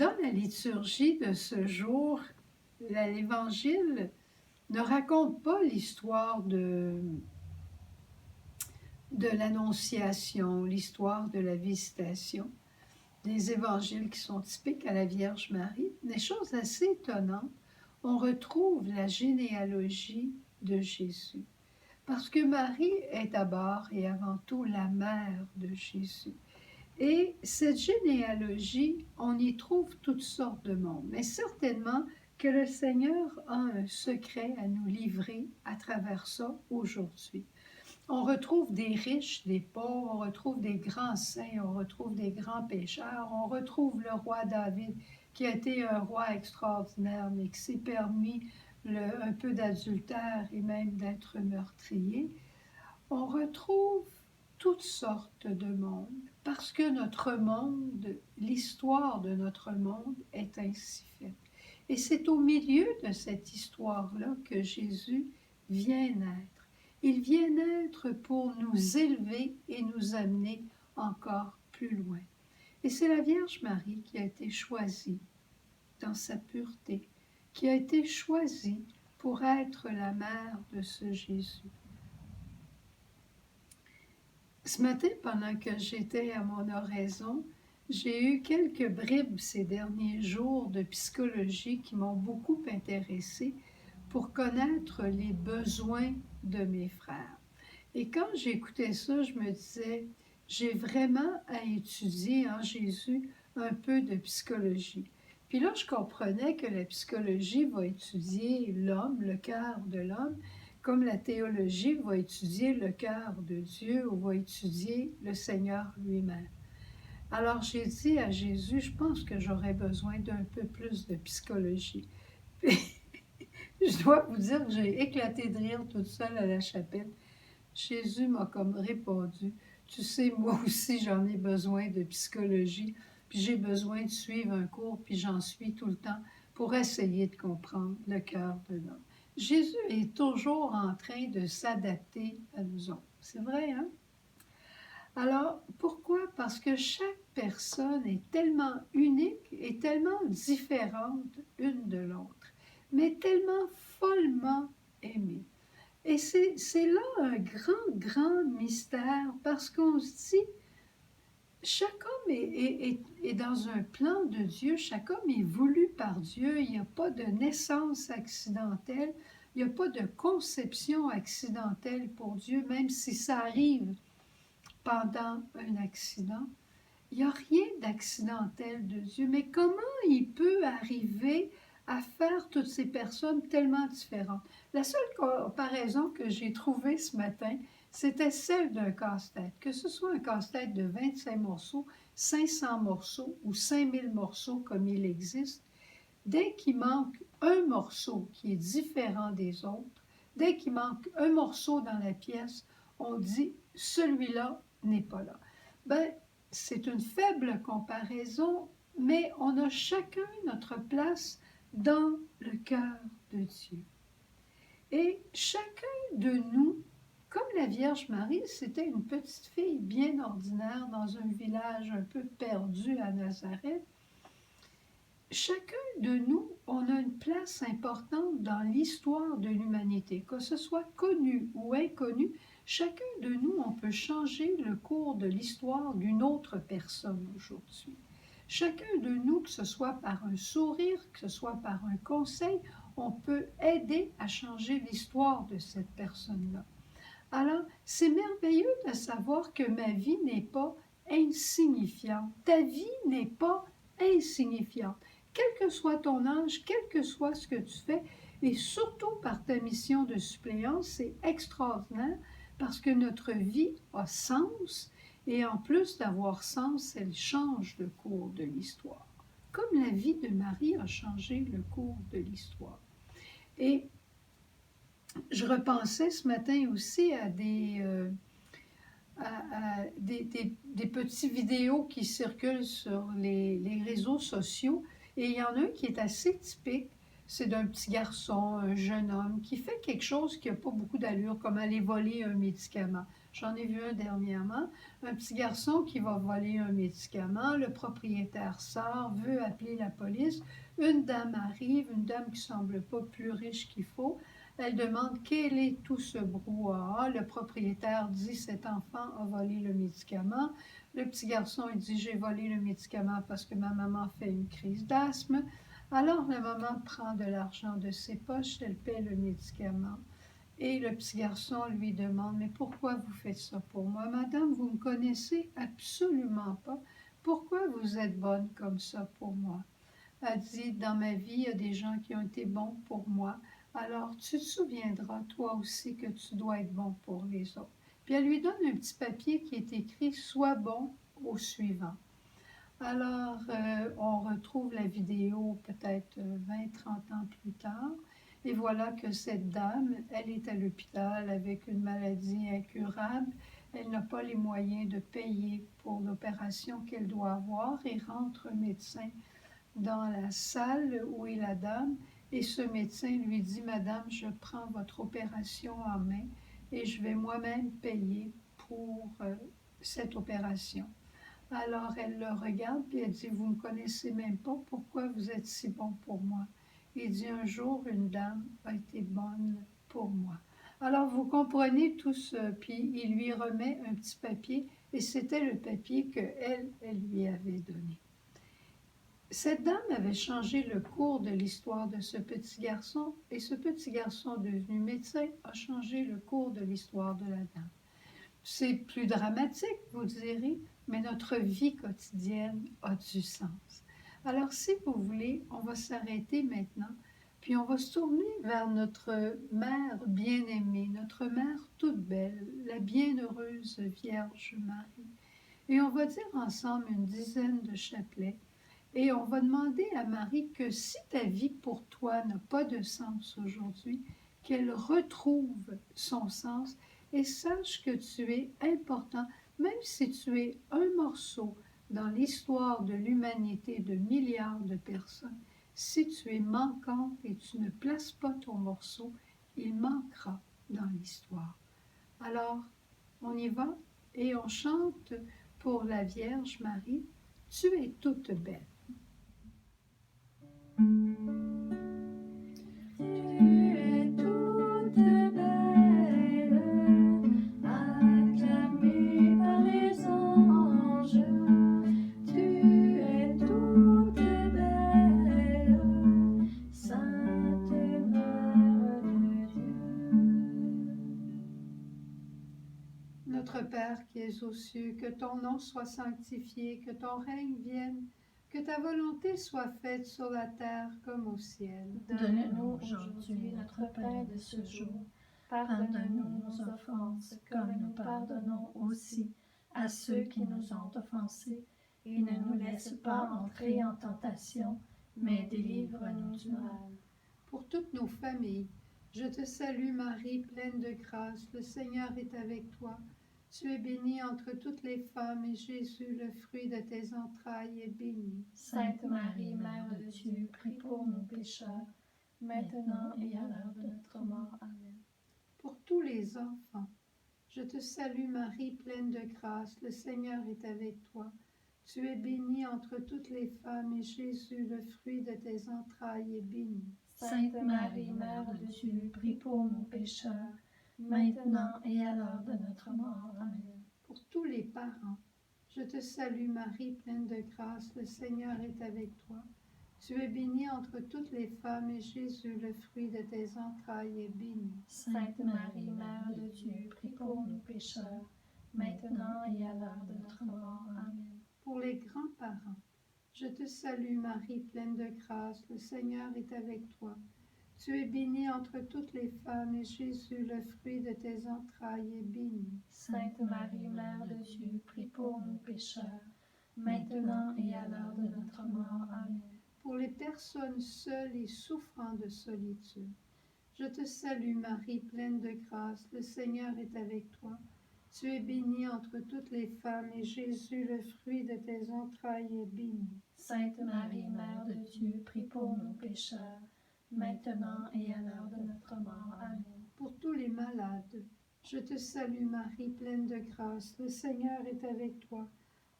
Dans la liturgie de ce jour, l'Évangile ne raconte pas l'histoire de l'Annonciation, l'histoire de la Visitation, des évangiles qui sont typiques à la Vierge Marie. Des choses assez étonnantes, on retrouve la généalogie de Jésus. Parce que Marie est d'abord et avant tout la mère de Jésus. Et cette généalogie, on y trouve toutes sortes de monde, mais certainement que le Seigneur a un secret à nous livrer à travers ça aujourd'hui. On retrouve des riches, des pauvres, on retrouve des grands saints, on retrouve des grands pécheurs, on retrouve le roi David qui a été un roi extraordinaire, mais qui s'est permis un peu d'adultère et même d'être meurtrier. On retrouve toutes sortes de mondes, parce que notre monde, l'histoire de notre monde est ainsi faite. Et c'est au milieu de cette histoire-là que Jésus vient naître. Il vient naître pour nous élever et nous amener encore plus loin. Et c'est la Vierge Marie qui a été choisie dans sa pureté, qui a été choisie pour être la mère de ce Jésus. Ce matin, pendant que j'étais à mon oraison, j'ai eu quelques bribes ces derniers jours de psychologie qui m'ont beaucoup intéressée pour connaître les besoins de mes frères. Et quand j'écoutais ça, je me disais, j'ai vraiment à étudier en Jésus un peu de psychologie. Puis là, je comprenais que la psychologie va étudier l'homme, le cœur de l'homme, comme la théologie va étudier le cœur de Dieu ou va étudier le Seigneur lui-même. Alors j'ai dit à Jésus, je pense que j'aurais besoin d'un peu plus de psychologie. Puis, je dois vous dire que j'ai éclaté de rire toute seule à la chapelle. Jésus m'a comme répondu, tu sais, moi aussi j'en ai besoin de psychologie, puis j'ai besoin de suivre un cours, puis j'en suis tout le temps pour essayer de comprendre le cœur de l'homme. Jésus est toujours en train de s'adapter à nous autres. C'est vrai, hein? Alors, pourquoi? Parce que chaque personne est tellement unique et tellement différente une de l'autre, mais tellement follement aimée. Et c'est là un grand mystère, parce qu'on se dit, chaque homme est dans un plan de Dieu, chaque homme est voulu par Dieu, il n'y a pas de naissance accidentelle, il n'y a pas de conception accidentelle pour Dieu, même si ça arrive pendant un accident. Il n'y a rien d'accidentel de Dieu, mais comment il peut arriver à faire toutes ces personnes tellement différentes? La seule comparaison que j'ai trouvée ce matin, c'était celle d'un casse-tête. Que ce soit un casse-tête de 25 morceaux, 500 morceaux ou 5000 morceaux comme il existe, dès qu'il manque un morceau qui est différent des autres, dès qu'il manque un morceau dans la pièce, on dit « celui-là n'est pas là ». Ben, c'est une faible comparaison, mais on a chacun notre place dans le cœur de Dieu. Et chacun de nous, comme la Vierge Marie, c'était une petite fille bien ordinaire dans un village un peu perdu à Nazareth, chacun de nous, on a une place importante dans l'histoire de l'humanité. Que ce soit connu ou inconnu, chacun de nous, on peut changer le cours de l'histoire d'une autre personne aujourd'hui. Chacun de nous, que ce soit par un sourire, que ce soit par un conseil, on peut aider à changer l'histoire de cette personne-là. Alors, c'est merveilleux de savoir que ma vie n'est pas insignifiante. Ta vie n'est pas insignifiante. Quel que soit ton âge, quel que soit ce que tu fais, et surtout par ta mission de suppléance, c'est extraordinaire parce que notre vie a sens et en plus d'avoir sens, elle change le cours de l'histoire. Comme la vie de Marie a changé le cours de l'histoire. Et je repensais ce matin aussi à des petites vidéos qui circulent sur les réseaux sociaux. Et il y en a un qui est assez typique, c'est d'un petit garçon, un jeune homme, qui fait quelque chose qui n'a pas beaucoup d'allure, comme aller voler un médicament. J'en ai vu un dernièrement, un petit garçon qui va voler un médicament, le propriétaire sort, veut appeler la police, une dame arrive, une dame qui semble pas plus riche qu'il faut, elle demande quel est tout ce brouhaha, le propriétaire dit cet enfant a volé le médicament, le petit garçon il dit j'ai volé le médicament parce que ma maman fait une crise d'asthme, alors la maman prend de l'argent de ses poches, elle paie le médicament. Et le petit garçon lui demande, mais pourquoi vous faites ça pour moi? Madame, vous me connaissez absolument pas. Pourquoi vous êtes bonne comme ça pour moi? Elle dit, dans ma vie, il y a des gens qui ont été bons pour moi. Alors, tu te souviendras, toi aussi, que tu dois être bon pour les autres. Puis elle lui donne un petit papier qui est écrit, sois bon au suivant. Alors, on retrouve la vidéo peut-être 20-30 ans plus tard. Et voilà que cette dame, elle est à l'hôpital avec une maladie incurable. Elle n'a pas les moyens de payer pour l'opération qu'elle doit avoir et rentre un médecin dans la salle où est la dame. Et ce médecin lui dit, Madame, je prends votre opération en main et je vais moi-même payer pour cette opération. Alors elle le regarde et elle dit, vous ne me connaissez même pas, pourquoi vous êtes si bon pour moi? Il dit, un jour, une dame a été bonne pour moi. Alors vous comprenez tout ça, puis il lui remet un petit papier et c'était le papier qu'elle lui avait donné. Cette dame avait changé le cours de l'histoire de ce petit garçon et ce petit garçon devenu médecin a changé le cours de l'histoire de la dame. C'est plus dramatique, vous direz, mais notre vie quotidienne a du sens. Alors, si vous voulez, on va s'arrêter maintenant, puis on va se tourner vers notre mère bien-aimée, notre mère toute belle, la bienheureuse Vierge Marie. Et on va dire ensemble une dizaine de chapelets. Et on va demander à Marie que si ta vie pour toi n'a pas de sens aujourd'hui, qu'elle retrouve son sens et sache que tu es important, même si tu es un morceau dans l'histoire de l'humanité de milliards de personnes. Si tu es manquante et tu ne places pas ton morceau, il manquera dans l'histoire. Alors, on y va et on chante pour la Vierge Marie, tu es toute belle. Tu es toute belle, acclamée par les anges. Tu es toute belle, Sainte Mère de Dieu. Notre Père qui es aux cieux, que ton nom soit sanctifié, que ton règne vienne, que ta volonté soit faite sur la terre comme au ciel. Donne-nous aujourd'hui notre pain de ce jour. Pardonne-nous nos offenses, comme nous pardonnons aussi à ceux qui nous ont offensés. Et ne nous laisse pas entrer en tentation, mais délivre-nous du mal. Pour toutes nos familles, je te salue Marie, pleine de grâce, le Seigneur est avec toi. Tu es bénie entre toutes les femmes et Jésus, le fruit de tes entrailles, est béni. Sainte Marie, Mère de Dieu, prie pour nous pécheurs, maintenant et à l'heure de notre mort. Amen. Pour tous les enfants, je te salue Marie, pleine de grâce, le Seigneur est avec toi. Tu es bénie entre toutes les femmes et Jésus, le fruit de tes entrailles, est béni. Sainte Marie, Mère de Dieu, prie pour nous pécheurs, maintenant et à l'heure de notre mort. Amen. Pour tous les parents, je te salue Marie, pleine de grâce, le Seigneur est avec toi. Tu es bénie entre toutes les femmes et Jésus, le fruit de tes entrailles, est béni. Sainte Marie, Mère de Dieu, prie pour nous pécheurs, maintenant et à l'heure de notre mort. Amen. Pour les grands-parents, je te salue Marie, pleine de grâce, le Seigneur est avec toi. Tu es bénie entre toutes les femmes et Jésus, le fruit de tes entrailles, est béni. Sainte Marie, Mère de Dieu, prie pour nous pécheurs, maintenant et à l'heure de notre mort. Amen. Pour les personnes seules et souffrant de solitude, je te salue Marie, pleine de grâce, le Seigneur est avec toi. Tu es bénie entre toutes les femmes et Jésus, le fruit de tes entrailles, est béni. Sainte Marie, Mère de Dieu, prie pour nous pécheurs, maintenant et à l'heure de notre mort. Amen. Pour tous les malades, Je te salue Marie, pleine de grâce, le Seigneur est avec toi.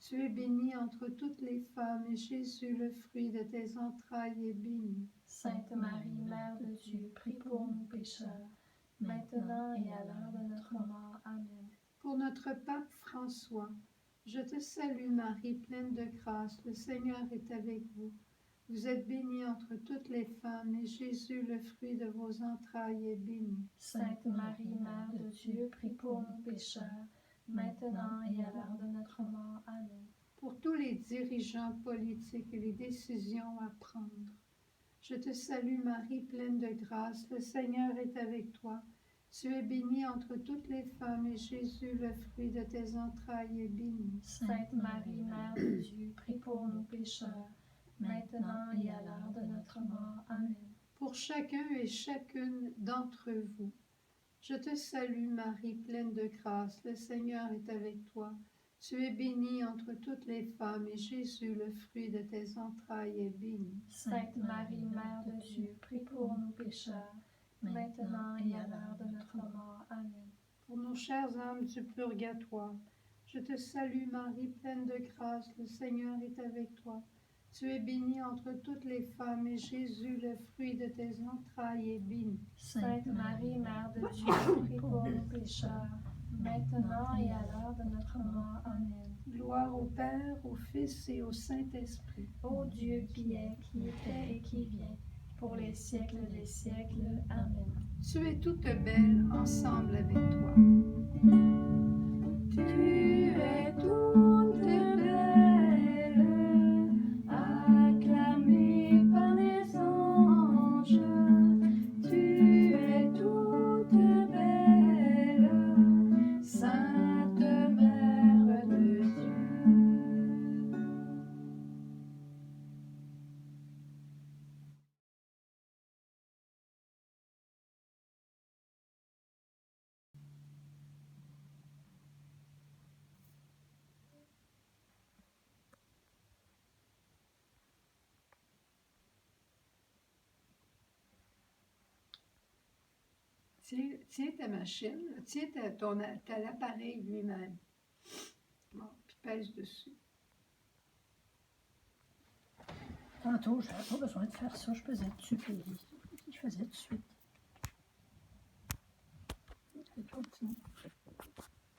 Tu es bénie entre toutes les femmes, et Jésus, le fruit de tes entrailles, est béni. Sainte Marie, Mère de Dieu, prie pour nous pécheurs, maintenant et à l'heure de notre mort. Amen. Pour notre pape François, je te salue Marie, pleine de grâce, le Seigneur est avec vous. Vous êtes bénie entre toutes les femmes, et Jésus, le fruit de vos entrailles, est béni. Sainte Marie, Mère de Dieu, prie pour nous pécheurs, maintenant et à l'heure de notre mort. Amen. Pour tous les dirigeants politiques et les décisions à prendre, je te salue Marie, pleine de grâce, le Seigneur est avec toi. Tu es bénie entre toutes les femmes, et Jésus, le fruit de tes entrailles, est béni. Sainte Marie, Mère de Dieu, prie pour nous pécheurs, maintenant et à l'heure de notre mort. Amen. Pour chacun et chacune d'entre vous, je te salue Marie, pleine de grâce, le Seigneur est avec toi. Tu es bénie entre toutes les femmes, et Jésus, le fruit de tes entrailles, est béni. Sainte Marie, Mère de Dieu, prie pour nous pécheurs, maintenant et à l'heure de notre mort. Amen. Pour nos chères âmes du purgatoire, je te salue Marie, pleine de grâce, le Seigneur est avec toi. Tu es bénie entre toutes les femmes, et Jésus, le fruit de tes entrailles, est béni. Sainte Marie, Mère de Dieu, prie pour nous pécheurs, maintenant et à l'heure de notre mort. Amen. Gloire au Père, au Fils et au Saint-Esprit. Ô Dieu qui est, qui était et qui vient, pour les siècles des siècles. Amen. Tu es toute belle ensemble avec toi. Tu es toute belle, acclamée par les anges. Tu es toute belle, Sainte Mère de Dieu. Tiens ta machine, tiens l'appareil lui-même. Bon, puis pèse dessus. Tantôt, je n'avais pas besoin de faire ça, je pesais dessus, puis je faisais tout de suite. Je continue.